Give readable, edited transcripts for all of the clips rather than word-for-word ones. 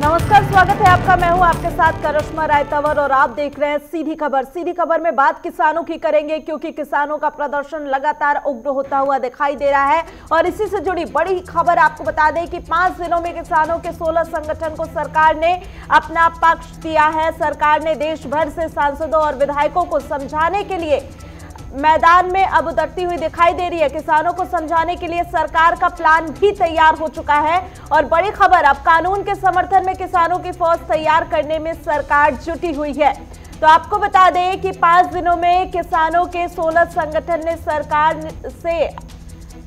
नमस्कार, स्वागत है आपका। मैं हूं आपके साथ करिश्मा रायतवर और आप देख रहे हैं सीधी खबर। सीधी खबर में बात किसानों की करेंगे, क्योंकि किसानों का प्रदर्शन लगातार उग्र होता हुआ दिखाई दे रहा है। और इसी से जुड़ी बड़ी खबर आपको बता दें कि 5 दिनों में किसानों के 16 संगठन को सरकार ने अपना पक्ष दिया है। सरकार ने देश भर से सांसदों और विधायकों को समझाने के लिए मैदान में अब उतरती हुई दिखाई दे रही है। किसानों को समझाने के लिए सरकार का प्लान भी तैयार हो चुका है। और बड़ी खबर, अब कानून के समर्थन में किसानों की फौज तैयार करने में सरकार जुटी हुई है। तो आपको बता दें कि 5 दिनों में किसानों के 16 संगठन ने सरकार से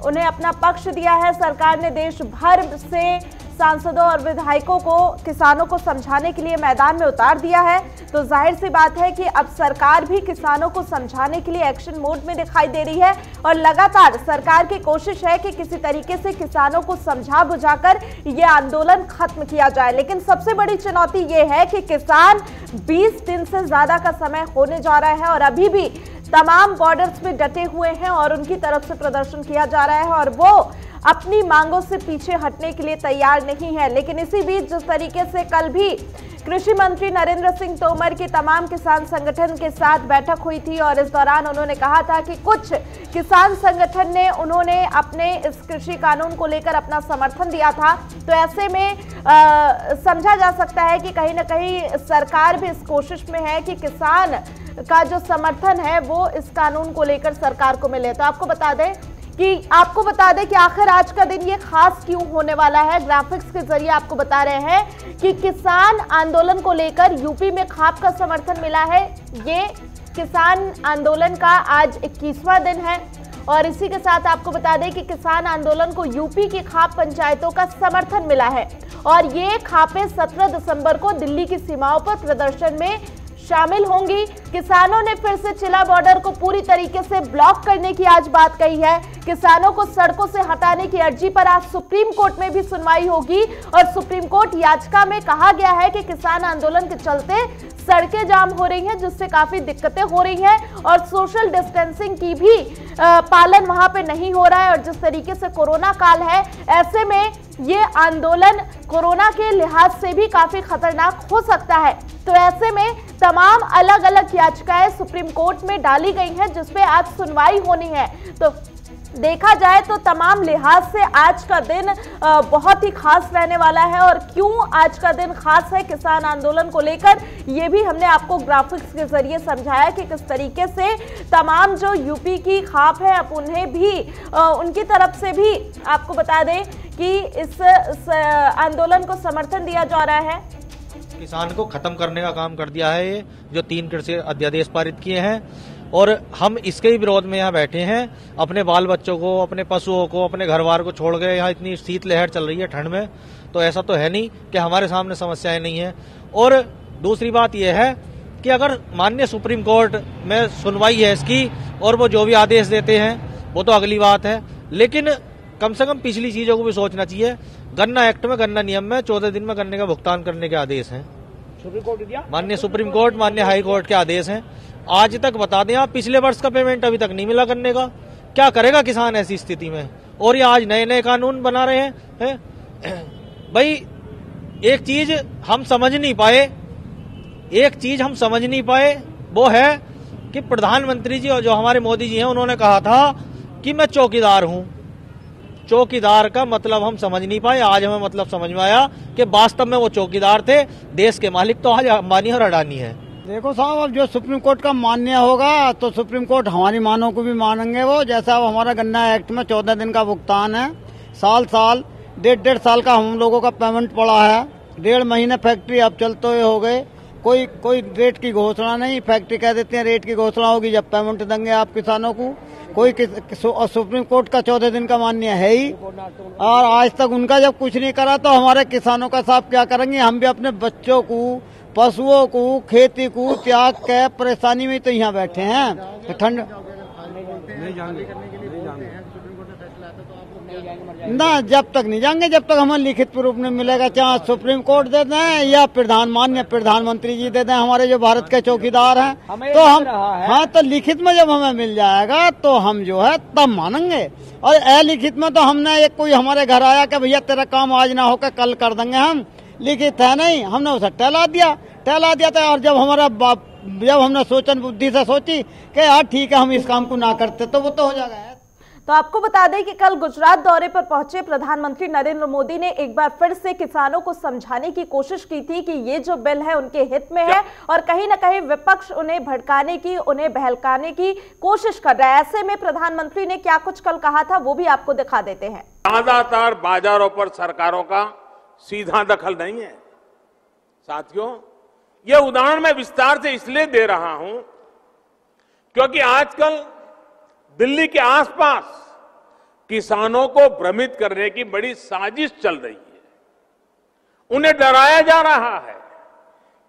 उन्हें अपना पक्ष दिया है। सरकार ने देश भर से सांसदों और विधायकों को किसानों को समझाने के लिए मैदान में उतार दिया है। तो जाहिर सी बात है कि अब सरकार भी किसानों को समझाने के लिए एक्शन मोड में दिखाई दे रही है। और लगातार सरकार की कोशिश है कि किसी तरीके से किसानों को समझा बुझाकर ये आंदोलन खत्म किया जाए। लेकिन सबसे बड़ी चुनौती ये है कि किसान 20 दिन से ज्यादा का समय होने जा रहा है और अभी भी तमाम बॉर्डर्स में डटे हुए हैं और उनकी तरफ से प्रदर्शन किया जा रहा है और वो अपनी मांगों से पीछे हटने के लिए तैयार नहीं है। लेकिन इसी बीच जिस तरीके से कल भी कृषि मंत्री नरेंद्र सिंह तोमर की तमाम किसान संगठन के साथ बैठक हुई थी और इस दौरान उन्होंने कहा था कि कुछ किसान संगठन ने उन्होंने अपने इस कृषि कानून को लेकर अपना समर्थन दिया था। तो ऐसे में समझा जा सकता है कि कहीं ना कहीं सरकार भी इस कोशिश में है कि किसान का जो समर्थन है वो इस कानून को लेकर सरकार को मिले। तो आपको बता दें कि आखिर आज का दिन ये खास क्यों होने वाला है। ग्राफिक्स के जरिए आपको बता रहे हैं कि किसान आंदोलन को लेकर यूपी में खाप का समर्थन मिला है। ये किसान आंदोलन का आज 21वां दिन है और इसी के साथ आपको बता दें कि किसान आंदोलन को यूपी की खाप पंचायतों का समर्थन मिला है और ये खापें 17 दिसंबर को दिल्ली की सीमाओं पर प्रदर्शन में शामिल होंगी। किसानों ने फिर से चिला बॉर्डर को पूरी तरीके से ब्लॉक करने की आज बात कही है। किसानों को सड़कों से हटाने की अर्जी पर आज सुप्रीम कोर्ट में भी सुनवाई होगी और सुप्रीम कोर्ट याचिका में कहा गया है कि किसान आंदोलन के चलते सड़कें जाम हो रही हैं, जिससे काफी दिक्कतें हो रही हैं और सोशल डिस्टेंसिंग की भी पालन वहां पे नहीं हो रहा है। और जिस तरीके से कोरोना काल है, ऐसे में ये आंदोलन कोरोना के लिहाज से भी काफी खतरनाक हो सकता है। तो ऐसे में तमाम अलग अलग याचिकाएं सुप्रीम कोर्ट में डाली गई हैं, जिसपे आज सुनवाई होनी है। तो देखा जाए तो तमाम लिहाज से आज का दिन बहुत ही खास रहने वाला है। और क्यों आज का दिन खास है किसान आंदोलन को लेकर, ये भी हमने आपको ग्राफिक्स के जरिए समझाया कि किस तरीके से तमाम जो यूपी की खाप है अब उन्हें भी उनकी तरफ से भी आपको बता दें कि इस आंदोलन को समर्थन दिया जा रहा है। किसान को खत्म करने का काम कर दिया है ये जो 3 कृषि अध्यादेश पारित किए हैं और हम इसके ही विरोध में यहाँ बैठे हैं। अपने बाल बच्चों को, अपने पशुओं को, अपने घर बार को छोड़ गए। यहाँ इतनी शीतलहर चल रही है ठंड में, तो ऐसा तो है नहीं कि हमारे सामने समस्याएं नहीं है। और दूसरी बात यह है कि अगर माननीय सुप्रीम कोर्ट में सुनवाई है इसकी और वो जो भी आदेश देते हैं वो तो अगली बात है, लेकिन कम से कम पिछली चीजों को भी सोचना चाहिए। गन्ना एक्ट में, गन्ना नियम में 14 दिन में गन्ने का भुगतान करने के आदेश हैं। माननीय सुप्रीम कोर्ट, माननीय हाई कोर्ट के आदेश हैं। आज तक बता दें आप, पिछले वर्ष का पेमेंट अभी तक नहीं मिला गन्ने का। क्या करेगा किसान ऐसी स्थिति में? और ये आज नए नए कानून बना रहे हैं। भाई एक चीज हम समझ नहीं पाए, वो है कि प्रधानमंत्री जी और जो हमारे मोदी जी हैं उन्होंने कहा था कि मैं चौकीदार हूं। चौकीदार का मतलब हम समझ नहीं पाए। आज हमें मतलब समझ में आया कि वास्तव में वो चौकीदार थे। देश के मालिक तो आज अंबानी और अडानी है। देखो साहब, अब जो सुप्रीम कोर्ट का मान्य होगा तो सुप्रीम कोर्ट हमारी मानों को भी मानेंगे। वो जैसा अब हमारा गन्ना एक्ट में 14 दिन का भुगतान है, साल 1.5 साल का हम लोगों का पेमेंट पड़ा है। 1.5 महीने फैक्ट्री अब चलते हुए हो गए, कोई रेट की घोषणा नहीं। फैक्ट्री कह देते हैं रेट की घोषणा होगी जब पेमेंट देंगे आप किसानों को। सुप्रीम कोर्ट का 14 दिन का मान्य है ही, और आज तक उनका जब कुछ नहीं करा तो हमारे किसानों का साहब क्या करेंगे? हम भी अपने बच्चों को, पशुओं को, खेती को त्याग के परेशानी में तो यहाँ बैठे हैं। तो ठंड ना, जब तक नहीं जाएंगे जब तक हमें लिखित प्रूफ नहीं मिलेगा। चाहे सुप्रीम कोर्ट दे दें या माननीय प्रधानमंत्री जी दे दें, हमारे जो भारत के चौकीदार हैं, तो हम तो लिखित में जब हमें मिल जाएगा तो हम जो है तब मानेंगे। और अलिखित में तो हमने एक कोई हमारे घर आया कि भैया तेरा काम आज ना होकर कल कर देंगे हम, लिखित है नहीं, हमने उसे टहला दिया था। और जब हमने सोचन बुद्धि से सोची कि यार ठीक है हम इस काम को ना करते तो वो तो हो जाएगा। तो आपको बता दें कि कल गुजरात दौरे पर पहुंचे प्रधानमंत्री नरेंद्र मोदी ने एक बार फिर से किसानों को समझाने की कोशिश की थी कि ये जो बिल है उनके हित में है और कहीं ना कहीं विपक्ष उन्हें भड़काने की, उन्हें बहकाने की कोशिश कर रहा है। ऐसे में प्रधानमंत्री ने क्या कुछ कल कहा था वो भी आपको दिखा देते हैं। ज्यादातर बाजारों पर सरकारों का सीधा दखल नहीं है। साथियों, यह उदाहरण मैं विस्तार से इसलिए दे रहा हूं क्योंकि आजकल दिल्ली के आसपास किसानों को भ्रमित करने की बड़ी साजिश चल रही है। उन्हें डराया जा रहा है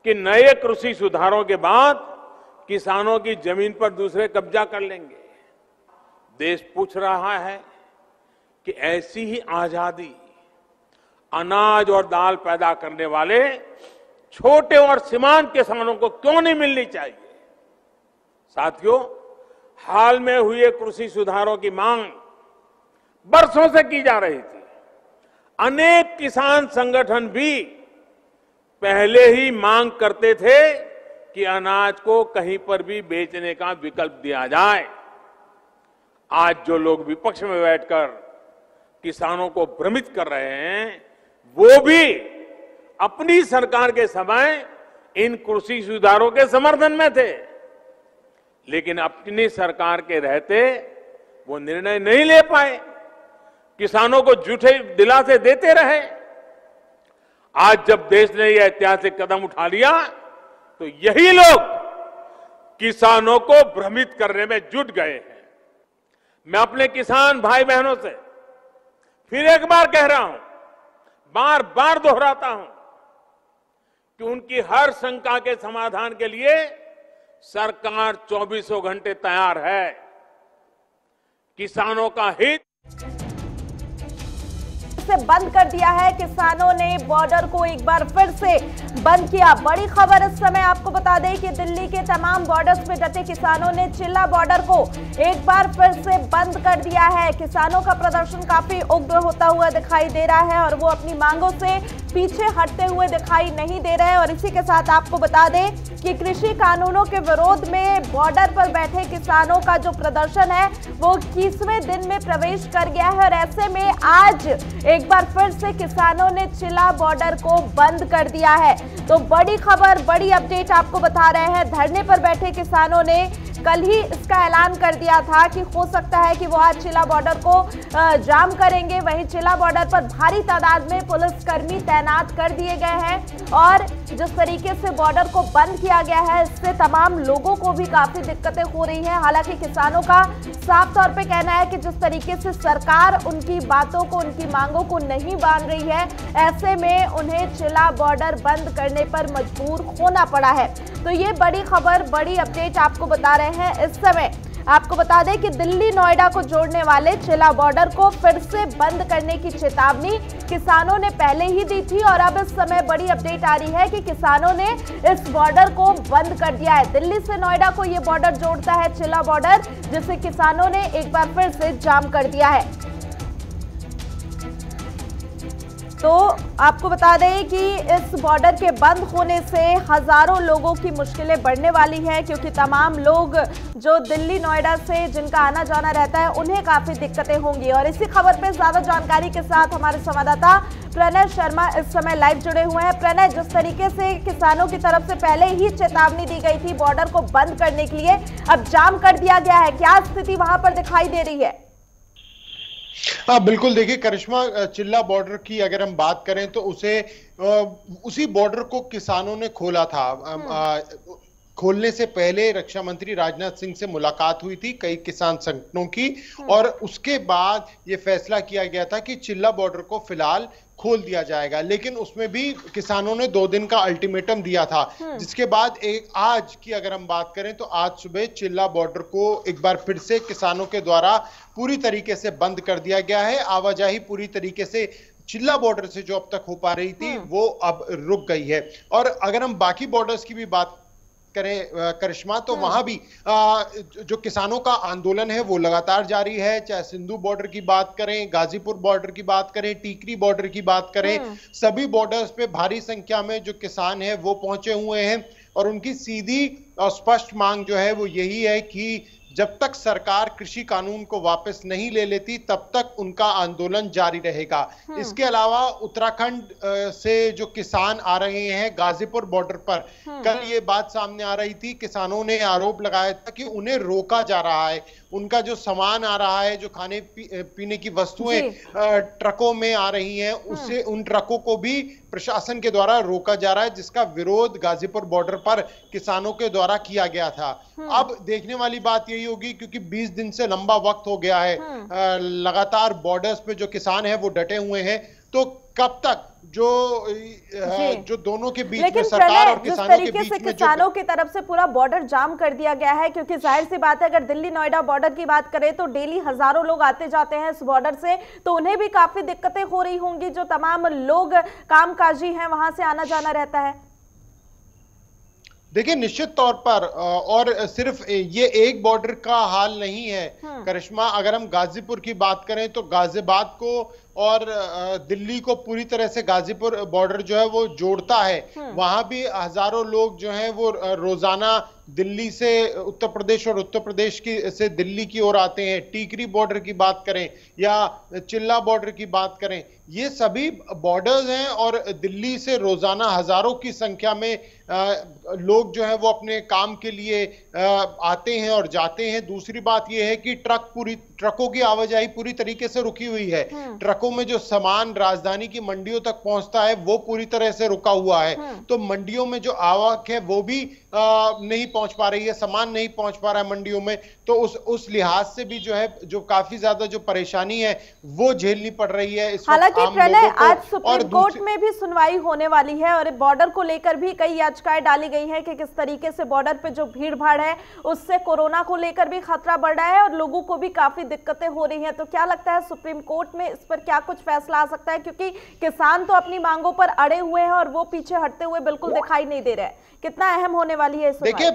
कि नए कृषि सुधारों के बाद किसानों की जमीन पर दूसरे कब्जा कर लेंगे। देश पूछ रहा है कि ऐसी ही आजादी अनाज और दाल पैदा करने वाले छोटे और सीमांत किसानों को क्यों नहीं मिलनी चाहिए। साथियों, हाल में हुए कृषि सुधारों की मांग बरसों से की जा रही थी। अनेक किसान संगठन भी पहले ही मांग करते थे कि अनाज को कहीं पर भी बेचने का विकल्प दिया जाए। आज जो लोग विपक्ष में बैठकर किसानों को भ्रमित कर रहे हैं वो भी अपनी सरकार के समय इन कृषि सुधारों के समर्थन में थे, लेकिन अपनी सरकार के रहते वो निर्णय नहीं ले पाए, किसानों को झूठे दिलासे देते रहे। आज जब देश ने यह ऐतिहासिक कदम उठा लिया तो यही लोग किसानों को भ्रमित करने में जुट गए हैं। मैं अपने किसान भाई बहनों से फिर एक बार कह रहा हूं, बार बार दोहराता हूं कि उनकी हर शंका के समाधान के लिए सरकार 24 घंटे तैयार है। किसानों का हित से बंद कर दिया है। किसानों ने बॉर्डर को एक बार फिर से बंद किया। बड़ी खबर इस समय आपको बता दें कि दिल्ली के तमाम बॉर्डर्स पे डटे किसानों ने चिल्ला बॉर्डर को एक बार फिर से बंद कर दिया है। किसानों का प्रदर्शन काफी उग्र होता हुआ दिखाई दे रहा है और वो अपनी मांगों से पीछे हटते हुए दिखाई नहीं दे रहे हैं। और इसी के साथ आपको बता दें कि कृषि कानूनों के विरोध में बॉर्डर पर बैठे किसानों का जो प्रदर्शन है वो 21वें दिन में प्रवेश कर गया है। और ऐसे में आज एक बार फिर से किसानों ने चिल्ला बॉर्डर को बंद कर दिया है। तो बड़ी खबर, बड़ी अपडेट आपको बता रहे हैं। धरने पर बैठे किसानों ने कल ही इसका ऐलान कर दिया था कि हो सकता है कि वो आज चिल्ला बॉर्डर को जाम करेंगे। वहीं चिल्ला बॉर्डर पर भारी तादाद में पुलिसकर्मी तैनात कर दिए गए हैं और जिस तरीके से बॉर्डर को बंद किया गया है इससे तमाम लोगों को भी काफी दिक्कतें हो रही हैं। हालांकि किसानों का साफ तौर पे कहना है कि जिस तरीके से सरकार उनकी बातों को, उनकी मांगों को नहीं मान रही है, ऐसे में उन्हें चिल्ला बॉर्डर बंद करने पर मजबूर होना पड़ा है। तो ये बड़ी खबर, बड़ी अपडेट आपको बता रहे हैं इस समय। आपको बता दें कि दिल्ली नोएडा को जोड़ने वाले चिल्ला बॉर्डर को फिर से बंद करने की चेतावनी किसानों ने पहले ही दी थी और अब इस समय बड़ी अपडेट आ रही है कि किसानों ने इस बॉर्डर को बंद कर दिया है। दिल्ली से नोएडा को यह बॉर्डर जोड़ता है चिल्ला बॉर्डर, जिसे किसानों ने एक बार फिर से जाम कर दिया है। तो आपको बता दें कि इस बॉर्डर के बंद होने से हजारों लोगों की मुश्किलें बढ़ने वाली हैं, क्योंकि तमाम लोग जो दिल्ली नोएडा से जिनका आना जाना रहता है उन्हें काफी दिक्कतें होंगी। और इसी खबर पे ज्यादा जानकारी के साथ हमारे संवाददाता प्रणय शर्मा इस समय लाइव जुड़े हुए हैं। प्रणय, जिस तरीके से किसानों की तरफ से पहले ही चेतावनी दी गई थी बॉर्डर को बंद करने के लिए, अब जाम कर दिया गया है, क्या स्थिति वहां पर दिखाई दे रही है? हाँ बिल्कुल, देखिए करिश्मा, चिल्ला बॉर्डर की अगर हम बात करें तो उसी बॉर्डर को किसानों ने खोला था। खोलने से पहले रक्षा मंत्री राजनाथ सिंह से मुलाकात हुई थी कई किसान संगठनों की और उसके बाद ये फैसला किया गया था कि चिल्ला बॉर्डर को फिलहाल खोल दिया जाएगा। लेकिन उसमें भी किसानों ने 2 दिन का अल्टीमेटम दिया था, जिसके बाद आज की अगर हम बात करें तो आज सुबह चिल्ला बॉर्डर को एक बार फिर से किसानों के द्वारा पूरी तरीके से बंद कर दिया गया है। आवाजाही पूरी तरीके से चिल्ला बॉर्डर से जो अब तक हो पा रही थी वो अब रुक गई है। और अगर हम बाकी बॉर्डर्स की भी बात करें करिश्मा, तो वहां भी जो किसानों का आंदोलन है वो लगातार जारी है। चाहे सिंधु बॉर्डर की बात करें, गाजीपुर बॉर्डर की बात करें, टीकरी बॉर्डर की बात करें, सभी बॉर्डर्स पे भारी संख्या में जो किसान है वो पहुंचे हुए हैं और उनकी सीधी और स्पष्ट मांग जो है वो यही है कि जब तक सरकार कृषि कानून को वापस नहीं ले लेती तब तक उनका आंदोलन जारी रहेगा। इसके अलावा उत्तराखंड से जो किसान आ रहे हैं गाजीपुर बॉर्डर पर, कल ये बात सामने आ रही थी, किसानों ने आरोप लगाया था कि उन्हें रोका जा रहा है, उनका जो सामान आ रहा है, जो खाने पीने की वस्तुएं ट्रकों में आ रही हैं, उससे उन ट्रकों को भी प्रशासन के द्वारा रोका जा रहा है, जिसका विरोध गाजीपुर बॉर्डर पर किसानों के द्वारा किया गया था। अब देखने वाली बात यही होगी, क्योंकि 20 दिन से लंबा वक्त हो गया है, लगातार बॉर्डर्स पे जो किसान है वो डटे हुए हैं, तो कब तक जो दोनों के बीच में सरकार और किसानों के बीच में किसानों की तरफ से पूरा बॉर्डर जाम कर दिया गया है, क्योंकि जाहिर सी बात है अगर दिल्ली नोएडा बॉर्डर की बात करें तो डेली हजारों लोग आते जाते हैं इस बॉर्डर से, तो उन्हें भी काफी दिक्कतें हो रही होंगी, जो तमाम लोग कामकाजी हैं वहां से आना जाना रहता है। देखिए निश्चित तौर पर, और सिर्फ ये एक बॉर्डर का हाल नहीं है करिश्मा, अगर हम गाजीपुर की बात करें तो गाजियाबाद को और दिल्ली को पूरी तरह से गाजीपुर बॉर्डर जो है वो जोड़ता है। वहां भी हजारों लोग जो हैं वो रोजाना दिल्ली से उत्तर प्रदेश और उत्तर प्रदेश की से दिल्ली की ओर आते हैं। टीकरी बॉर्डर की बात करें या चिल्ला बॉर्डर की बात करें, ये सभी बॉर्डर्स हैं और दिल्ली से रोजाना हजारों की संख्या में लोग जो है वो अपने काम के लिए आते हैं और जाते हैं। दूसरी बात यह है कि ट्रकों की आवाजाही पूरी तरीके से रुकी हुई है। ट्रकों में जो सामान राजधानी की मंडियों तक पहुंचता है वो पूरी तरह से रुका हुआ है, तो मंडियों में जो आवक है वो भी नहीं पहुंच पा रही है, सामान नहीं पहुंच पा रहा है मंडियों में, तो उस लिहाज से भी जो है जो काफी ज्यादा जो परेशानी है वो झेलनी पड़ रही है। हालांकि प्रणय, आज सुप्रीम कोर्ट में भी सुनवाई होने वाली है और बॉर्डर को लेकर भी कई याचिकाएं डाली गई हैं कि किस तरीके से बॉर्डर पे जो भीड़ भाड़ है उससे कोरोना को लेकर भी खतरा बढ़ रहा है और लोगों को भी काफी दिक्कतें हो रही हैं, तो क्या लगता है सुप्रीम कोर्ट में इस पर क्या कुछ फैसला आ सकता है? क्योंकि किसान तो अपनी मांगों पर अड़े हुए हैं और वो पीछे हटते हुए बिल्कुल दिखाई नहीं दे रहे हैं। कितना अहम होने वाली है सुनवाई?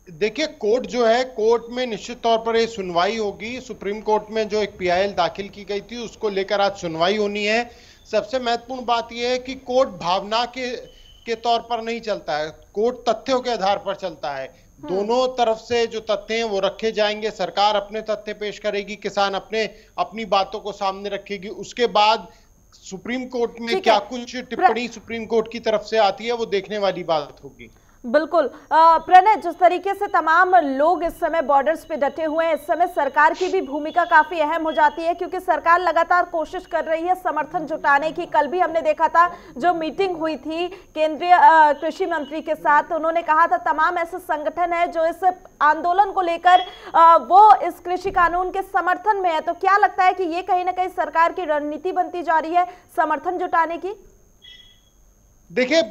देखिए कोर्ट जो है, कोर्ट में निश्चित तौर पर ये सुनवाई होगी। सुप्रीम कोर्ट में जो एक PIL दाखिल की गई थी उसको लेकर आज सुनवाई होनी है। सबसे महत्वपूर्ण बात यह है कि कोर्ट भावना के तौर पर नहीं चलता है, कोर्ट तथ्यों के आधार पर चलता है। दोनों तरफ से जो तथ्य हैं वो रखे जाएंगे, सरकार अपने तथ्य पेश करेगी, किसान अपनी बातों को सामने रखेगी, उसके बाद सुप्रीम कोर्ट में क्या कुछ टिप्पणी सुप्रीम कोर्ट की तरफ से आती है वो देखने वाली बात होगी। बिल्कुल प्रणय, जिस तरीके से तमाम लोग इस समय बॉर्डर्स पे डटे हुए हैं, इस समय सरकार की भी भूमिका काफी अहम हो जाती है, क्योंकि सरकार लगातार कोशिश कर रही है समर्थन जुटाने की। कल भी हमने देखा था जो मीटिंग हुई थी केंद्रीय कृषि मंत्री के साथ, उन्होंने कहा था तमाम ऐसे संगठन है जो इस आंदोलन को लेकर वो इस कृषि कानून के समर्थन में है। तो क्या लगता है कि ये कहीं ना कहीं सरकार की रणनीति बनती जा रही है समर्थन जुटाने की? देखिए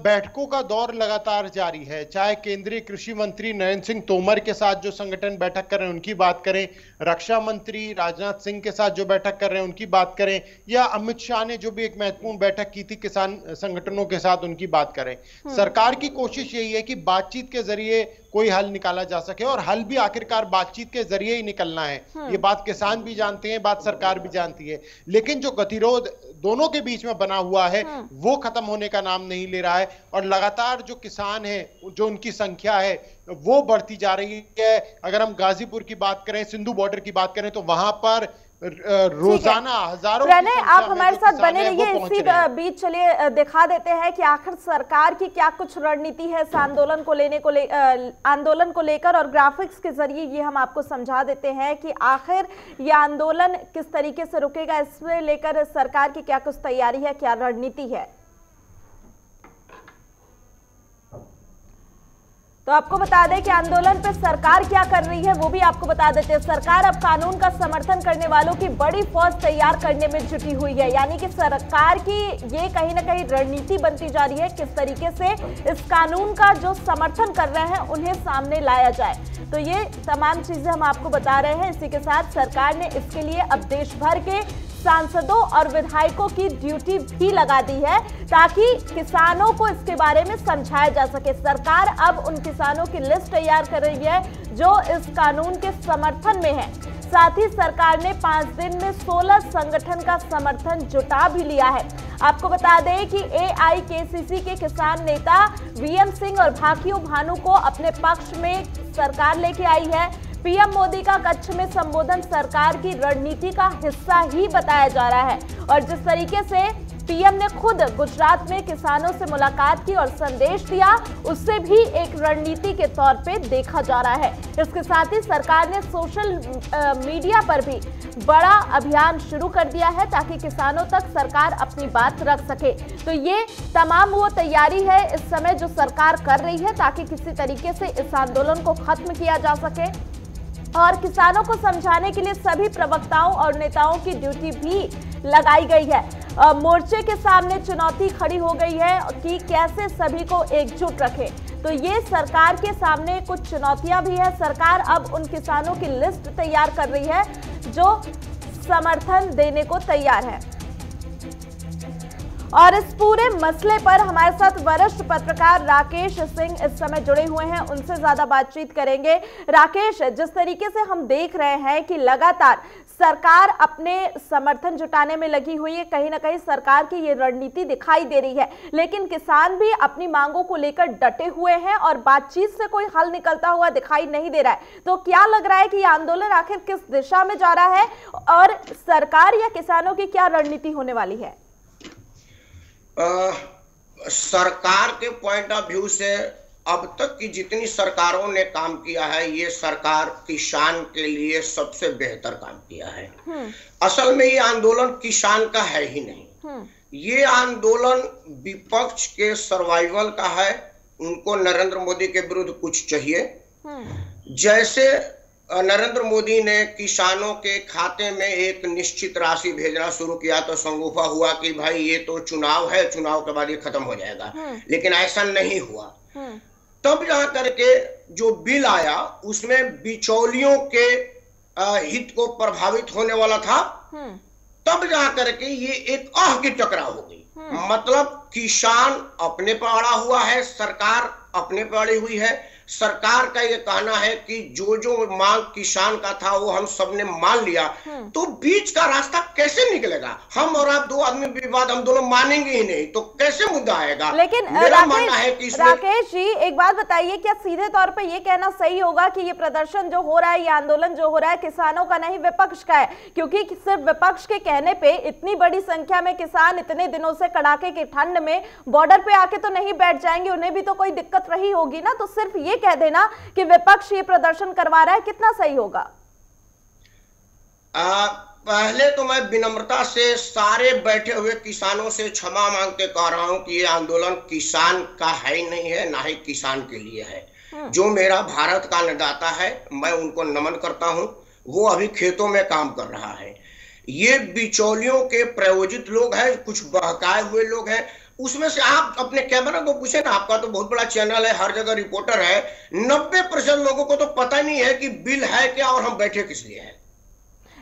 बैठकों का दौर लगातार जारी है, चाहे केंद्रीय कृषि मंत्री नरेंद्र सिंह तोमर के साथ जो संगठन बैठक कर रहे हैं उनकी बात करें, रक्षा मंत्री राजनाथ सिंह के साथ जो बैठक कर रहे हैं उनकी बात करें, या अमित शाह ने जो भी एक महत्वपूर्ण बैठक की थी किसान संगठनों के साथ उनकी बात करें। सरकार की कोशिश यही है कि बातचीत के जरिए कोई हल निकाला जा सके, और हल भी आखिरकार बातचीत के जरिए ही निकलना है। ये बात किसान भी जानते हैं, बात सरकार भी जानती है, लेकिन जो गतिरोध दोनों के बीच में बना हुआ है वो खत्म होने का नाम नहीं ले रहा है, और लगातार जो किसान है जो उनकी संख्या है वो बढ़ती जा रही है। अगर हम गाजीपुर की बात करें, सिंधु बॉर्डर की बात करें, तो वहां पर रोजाना हजारों। प्रणय, आप हमारे साथ बने रहिए, इसी बीच चलिए दिखा देते हैं कि आखिर सरकार की क्या कुछ रणनीति है इस आंदोलन को लेकर, और ग्राफिक्स के जरिए ये हम आपको समझा देते हैं कि आखिर ये आंदोलन किस तरीके से रुकेगा, इससे लेकर सरकार की क्या कुछ तैयारी है, क्या रणनीति है। तो आपको बता दें कि आंदोलन पर सरकार क्या कर रही है वो भी आपको बता देते हैं। सरकार अब कानून का समर्थन करने वालों की बड़ी फौज तैयार करने में जुटी हुई है, यानी कि सरकार की ये कहीं ना कहीं रणनीति बनती जा रही है किस तरीके से इस कानून का जो समर्थन कर रहे हैं उन्हें सामने लाया जाए। तो ये तमाम चीजें हम आपको बता रहे हैं। इसी के साथ सरकार ने इसके लिए अब देश भर के सांसदों और विधायकों की ड्यूटी भी लगा दी है ताकि किसानों को इसके बारे में समझाया जा सके। सरकार अब उन किसानों की लिस्ट तैयार कर रही है जो इस कानून के समर्थन में है। साथ ही सरकार ने 5 दिन में 16 संगठन का समर्थन जुटा भी लिया है। आपको बता दें कि AIKCC के किसान नेता VM सिंह और भाकियू भानु को अपने पक्ष में सरकार लेके आई है। पीएम मोदी का कच्छ में संबोधन सरकार की रणनीति का हिस्सा ही बताया जा रहा है और जिस तरीके से पीएम ने खुद गुजरात में किसानों से मुलाकात की और संदेश दिया, उससे भी एक रणनीति के तौर पे देखा जा रहा है। इसके साथ ही सरकार ने सोशल मीडिया पर भी बड़ा अभियान शुरू कर दिया है ताकि किसानों तक सरकार अपनी बात रख सके। तो ये तमाम वो तैयारी है इस समय जो सरकार कर रही है ताकि किसी तरीके से इस आंदोलन को खत्म किया जा सके और किसानों को समझाने के लिए सभी प्रवक्ताओं और नेताओं की ड्यूटी भी लगाई गई है। मोर्चे के सामने चुनौती खड़ी हो गई है कि कैसे सभी को एकजुट रखें। तो ये सरकार के सामने कुछ चुनौतियां भी है। सरकार अब उन किसानों की लिस्ट तैयार कर रही है जो समर्थन देने को तैयार है। और इस पूरे मसले पर हमारे साथ वरिष्ठ पत्रकार राकेश सिंह इस समय जुड़े हुए हैं, उनसे ज्यादा बातचीत करेंगे। राकेश, जिस तरीके से हम देख रहे हैं कि लगातार सरकार अपने समर्थन जुटाने में लगी हुई है, कहीं ना कहीं सरकार की ये रणनीति दिखाई दे रही है, लेकिन किसान भी अपनी मांगों को लेकर डटे हुए हैं और बातचीत से कोई हल निकलता हुआ दिखाई नहीं दे रहा है। तो क्या लग रहा है कि ये आंदोलन आखिर किस दिशा में जा रहा है और सरकार या किसानों की क्या रणनीति होने वाली है? सरकार के पॉइंट ऑफ व्यू से अब तक की जितनी सरकारों ने काम किया है, ये सरकार किसान के लिए सबसे बेहतर काम किया है। असल में ये आंदोलन किसान का है ही नहीं, ये आंदोलन विपक्ष के सर्वाइवल का है। उनको नरेंद्र मोदी के विरुद्ध कुछ चाहिए। जैसे नरेंद्र मोदी ने किसानों के खाते में एक निश्चित राशि भेजना शुरू किया तो संगूफा हुआ कि भाई ये तो चुनाव है, चुनाव के बाद ये खत्म हो जाएगा, लेकिन ऐसा नहीं हुआ। तब जा करके जो बिल आया उसमें बिचौलियों के हित को प्रभावित होने वाला था, तब जा करके ये एक आह की टकराव हो गई। मतलब किसान अपने पर अड़ा हुआ है, सरकार अपने पर अड़ी हुई है। सरकार का ये कहना है कि जो जो मांग किसान का था वो हम सबने मान लिया, तो बीच का रास्ता कैसे निकलेगा? हम और आप दो आदमी विवाद हम दोनों मानेंगे ही नहीं, तो कैसे मुद्दा आएगा? लेकिन मेरा मानना है कि राकेश जी एक बात बताइए, क्या सीधे तौर पे ये कहना सही होगा कि ये प्रदर्शन जो हो रहा है, ये आंदोलन जो हो रहा है किसानों का नहीं विपक्ष का है? क्योंकि सिर्फ विपक्ष के कहने पे इतनी बड़ी संख्या में किसान इतने दिनों से कड़ाके की ठंड में बॉर्डर पे आके तो नहीं बैठ जाएंगे, उन्हें भी तो कोई दिक्कत रही होगी ना। तो सिर्फ ये कह देना कि विपक्ष ये प्रदर्शन करवा रहा है, कितना सही होगा? पहले तो मैं विनम्रता से सारे बैठे हुए किसानों से क्षमा मांगते कह रहा हूं कि ये आंदोलन किसान का है ही नहीं है, ना ही किसान के लिए है। जो मेरा भारत का अन्नदाता है, मैं उनको नमन करता हूं। वो अभी खेतों में काम कर रहा है। ये बिचौलियों के प्रायोजित लोग हैं, कुछ बहकाए हुए लोग हैं। उसमें से आप अपने कैमरा को पूछे ना, आपका तो बहुत बड़ा चैनल है, हर जगह रिपोर्टर है, 90% लोगों को तो पता नहीं है कि बिल है क्या और हम बैठे किस लिए हैं।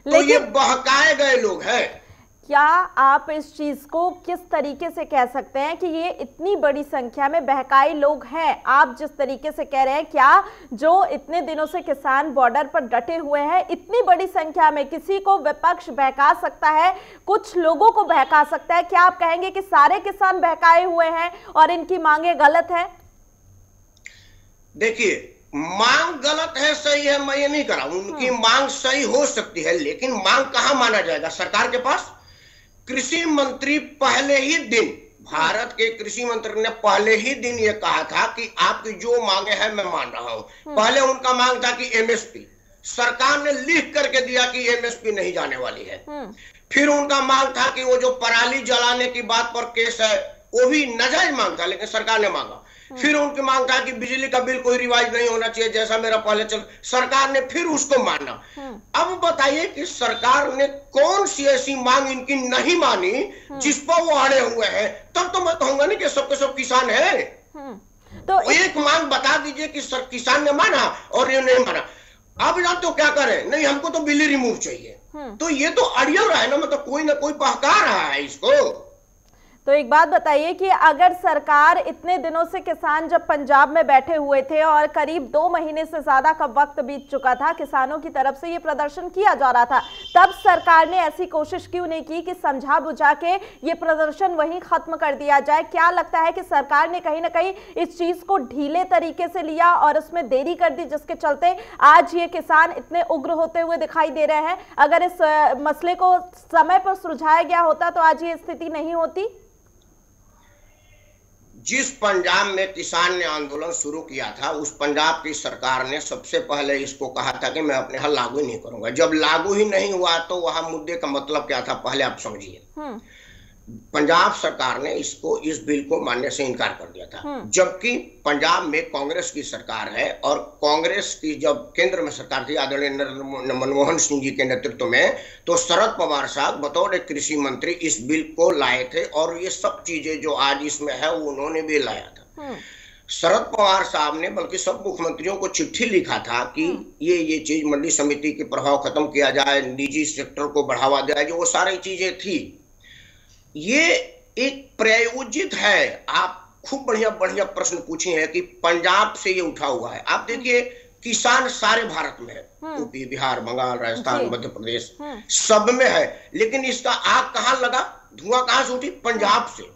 तो ये बहकाए गए लोग हैं। क्या आप इस चीज को किस तरीके से कह सकते हैं कि ये इतनी बड़ी संख्या में बहकाए लोग हैं? आप जिस तरीके से कह रहे हैं, क्या जो इतने दिनों से किसान बॉर्डर पर डटे हुए हैं, इतनी बड़ी संख्या में किसी को विपक्ष बहका सकता है, कुछ लोगों को बहका सकता है? क्या आप कहेंगे कि सारे किसान बहकाए हुए हैं और इनकी मांगे गलत है? देखिए, मांग गलत है सही है, मैं ये नहीं कह रहा हूं। उनकी मांग सही हो सकती है, लेकिन मांग कहां माना जाएगा? सरकार के पास। कृषि मंत्री पहले ही दिन, भारत के कृषि मंत्री ने पहले ही दिन ये कहा था कि आपकी जो मांगे हैं मैं मान रहा हूं। पहले उनका मांग था कि एमएसपी, सरकार ने लिख करके दिया कि एमएसपी नहीं जाने वाली है। फिर उनका मांग था कि वो जो पराली जलाने की बात पर केस है वो भी नाजायज मांग था, लेकिन सरकार ने मांगा। फिर उनकी मांग था कि बिजली का बिल कोई रिवाइज नहीं होना चाहिए, जैसा मेरा पहले चल, सरकार ने फिर उसको माना। अब बताइए कि सरकार ने कौन सी ऐसी मांग इनकी नहीं मानी जिस पर वो अड़े हुए हैं? तब तो मैं कहूंगा नहीं कि सबके सब किसान है। तो एक मांग बता दीजिए कि किसान ने माना और ये नहीं माना। अब या तो क्या करें, नहीं हमको तो बिल रिमूव चाहिए, तो ये तो अड़ियल रहा है ना, मतलब कोई ना कोई बहका रहा है इसको। तो एक बात बताइए कि अगर सरकार इतने दिनों से, किसान जब पंजाब में बैठे हुए थे और करीब 2 महीने से ज्यादा का वक्त बीत चुका था, किसानों की तरफ से ये प्रदर्शन किया जा रहा था, तब सरकार ने ऐसी कोशिश क्यों नहीं की कि समझा बुझा के ये प्रदर्शन वहीं खत्म कर दिया जाए? क्या लगता है कि सरकार ने कहीं ना कहीं इस चीज को ढीले तरीके से लिया और उसमें देरी कर दी, जिसके चलते आज ये किसान इतने उग्र होते हुए दिखाई दे रहे हैं? अगर इस मसले को समय पर सुलझाया गया होता तो आज ये स्थिति नहीं होती। जिस पंजाब में किसान ने आंदोलन शुरू किया था, उस पंजाब की सरकार ने सबसे पहले इसको कहा था कि मैं अपने यहाँ लागू ही नहीं करूंगा। जब लागू ही नहीं हुआ तो वहां मुद्दे का मतलब क्या था, पहले आप समझिए। पंजाब सरकार ने इस बिल को मानने से इनकार कर दिया था, जबकि पंजाब में कांग्रेस की सरकार है और कांग्रेस की जब केंद्र में सरकार थी आदरणीय मनमोहन सिंह जी के नेतृत्व में, तो शरद पवार साहब बतौर एक कृषि मंत्री इस बिल को लाए थे और ये सब चीजें जो आज इसमें है वो उन्होंने भी लाया था। शरद पवार साहब ने बल्कि सब मुख्यमंत्रियों को चिट्ठी लिखा था कि ये चीज मंडी समिति के प्रभाव खत्म किया जाए, निजी सेक्टर को बढ़ावा दिया जाए, जो वो सारी चीजें थी। ये एक प्रायोजित है। आप खूब बढ़िया बढ़िया प्रश्न पूछे हैं कि पंजाब से ये उठा हुआ है। आप देखिए किसान सारे भारत में है, यूपी, बिहार, बंगाल, राजस्थान, मध्य प्रदेश, सब में है, लेकिन इसका आग कहां लगा, धुआं कहां से उठी? पंजाब से।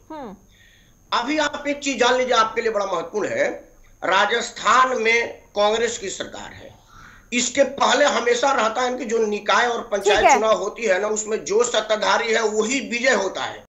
अभी आप एक चीज जान लीजिए, आपके लिए बड़ा महत्वपूर्ण है। राजस्थान में कांग्रेस की सरकार है। इसके पहले हमेशा रहता है कि जो निकाय और पंचायत चुनाव होती है ना, उसमें जो सत्ताधारी है वही विजय होता है।